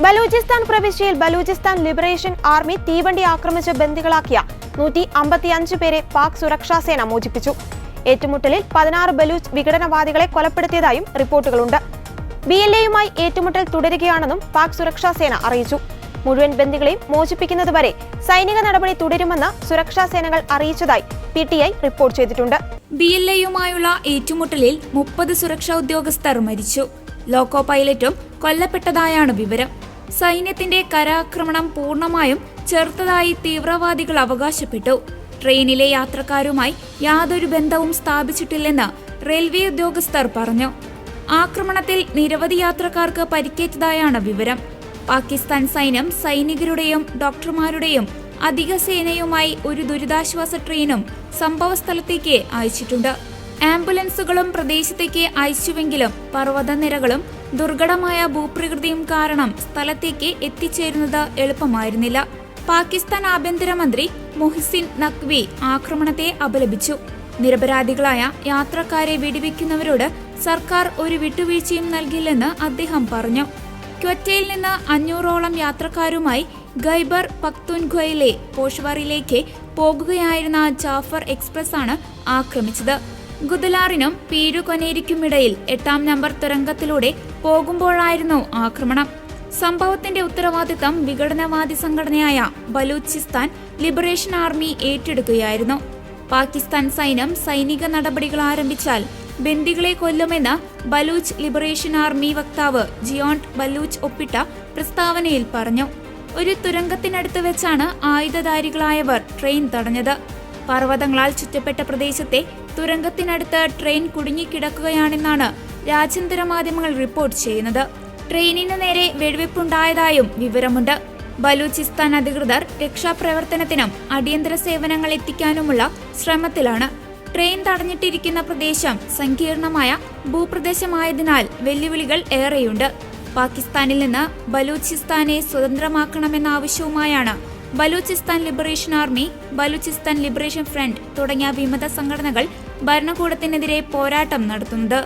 ബലൂചിസ്ഥാൻ പ്രവിശ്യയിൽ Balochistan liberation army തീവണ്ടി ആക്രമിച്ച് ബന്ദികളാക്കിയ 155 പേരെ പാക് സുരക്ഷാ സേന മോചിപ്പിച്ചു. ഏറ്റുമുട്ടലിൽ 16 ബലൂച്ച് വിഘടനവാദികളെ കൊലപ്പെടുത്തിയതായും റിപ്പോർട്ടുകളുണ്ട്. BLAയുമായി ഏറ്റുമുട്ടൽ തുടരുകയാണെന്നും പാക് സുരക്ഷാ സേന അറിയിച്ചു. മുഴുവൻ ബന്ദികളെയും മോചിപ്പിക്കുന്നതുവരെ സൈനിക നടപടി തുടരുമെന്ന് സുരക്ഷാ സേനകൾ അറിയിച്ചതായി PTI റിപ്പോർട്ട് ചെയ്തിട്ടുണ്ട്. BLAയുമായുള്ള ഏറ്റുമുട്ടലിൽ 30 സുരക്ഷാ ഉദ്യോഗസ്ഥർ മരിച്ചു. ലോക്കോ പൈലറ്റും കൊല്ലപ്പെട്ടതായാണ് വിവരം. സൈന്യത്തിന്റെ കരാക്രമണം പൂർണ്ണമായും ചെറുത്തതായി തീവ്രവാദികൾ അവകാശപ്പെട്ടു. ട്രെയിനിലെ യാത്രക്കാരുമായി യാതൊരു ബന്ധവും സ്ഥാപിച്ചിട്ടില്ലെന്ന് റെയിൽവേ ഉദ്യോഗസ്ഥർ പറഞ്ഞു. ആക്രമണത്തിൽ നിരവധി യാത്രക്കാർക്ക് പരിക്കേറ്റതായാണ് വിവരം. പാകിസ്ഥാൻ സൈന്യം സൈനികരുടെയും ഡോക്ടർമാരുടെയും അധിക സേനയുമായി ഒരു ദുരിതാശ്വാസ ട്രെയിനും സംഭവസ്ഥലത്തേക്ക് അയച്ചിട്ടുണ്ട്. ആംബുലൻസുകളും പ്രദേശത്തേക്ക് അയച്ചുവെങ്കിലും പർവ്വതനിരകളും ദുർഘടമായ ഭൂപ്രകൃതിയും കാരണം സ്ഥലത്തേക്ക് എത്തിച്ചേരുന്നത് എളുപ്പമായിരുന്നില്ല. പാകിസ്ഥാൻ ആഭ്യന്തരമന്ത്രി മുഹ്സിൻ നഖ്വി ആക്രമണത്തെ അപലപിച്ചു. നിരപരാധികളായ യാത്രക്കാരെ വെടിവെക്കുന്നവരോട് സർക്കാർ ഒരു വിട്ടുവീഴ്ചയും നൽകില്ലെന്ന് അദ്ദേഹം പറഞ്ഞു. ക്വറ്റയിൽ നിന്ന് 500ഓളം യാത്രക്കാരുമായി ഖൈബർ പഖ്തൂൻഖ്വയിലെ പോഷ്വാറിലേക്ക് പോകുകയായിരുന്ന ജാഫർ എക്സ്പ്രസ് ആണ് ആക്രമിച്ചത്. ഗുദലാറിനും പീരുകൊനേരിക്കുമിടയിൽ 8ാം നമ്പർ തുരങ്കത്തിലൂടെ പോകുമ്പോഴായിരുന്നു ആക്രമണം. സംഭവത്തിന്റെ ഉത്തരവാദിത്തം വിഘടനവാദി സംഘടനയായ ബലൂചിസ്ഥാൻ ലിബറേഷൻ ആർമി ഏറ്റെടുക്കുകയായിരുന്നു. പാകിസ്ഥാൻ സൈന്യം സൈനിക നടപടികൾ ആരംഭിച്ചാൽ ബന്ദികളെ കൊല്ലുമെന്ന് ബലൂച്ച് ലിബറേഷൻ ആർമി വക്താവ് ജിയോണ്ട് ബലൂച്ച് ഒപ്പിട്ട പ്രസ്താവനയിൽ പറഞ്ഞു. ഒരു തുരങ്കത്തിനടുത്ത് വെച്ചാണ് ആയുധധാരികളായവർ ട്രെയിൻ തടഞ്ഞത്. പർവ്വതങ്ങളാൽ ചുറ്റപ്പെട്ട പ്രദേശത്തെ തുരങ്കത്തിനടുത്ത് ട്രെയിൻ കുടുങ്ങിക്കിടക്കുകയാണെന്നാണ് രാജ്യാന്തര മാധ്യമങ്ങൾ റിപ്പോർട്ട് ചെയ്യുന്നത്. ട്രെയിനിനു നേരെ വെടിവെപ്പുണ്ടായതായും വിവരമുണ്ട്. ബലൂചിസ്ഥാൻ അധികൃതർ രക്ഷാപ്രവർത്തനത്തിനും അടിയന്തര സേവനങ്ങൾ എത്തിക്കാനുമുള്ള ശ്രമത്തിലാണ്. ട്രെയിൻ തടഞ്ഞിട്ടിരിക്കുന്ന പ്രദേശം സങ്കീർണമായ ഭൂപ്രദേശമായതിനാൽ വെല്ലുവിളികൾ ഏറെയുണ്ട്. പാകിസ്ഥാനിൽ നിന്ന് ബലൂചിസ്ഥാനെ സ്വതന്ത്രമാക്കണമെന്ന ആവശ്യവുമായാണ് Balochistan liberation army, Balochistan liberation front തുടങ്ങിയ വിമത സംഘടനകൾ ഭരണകൂടത്തിനെതിരെ പോരാട്ടം നടത്തുന്നത്.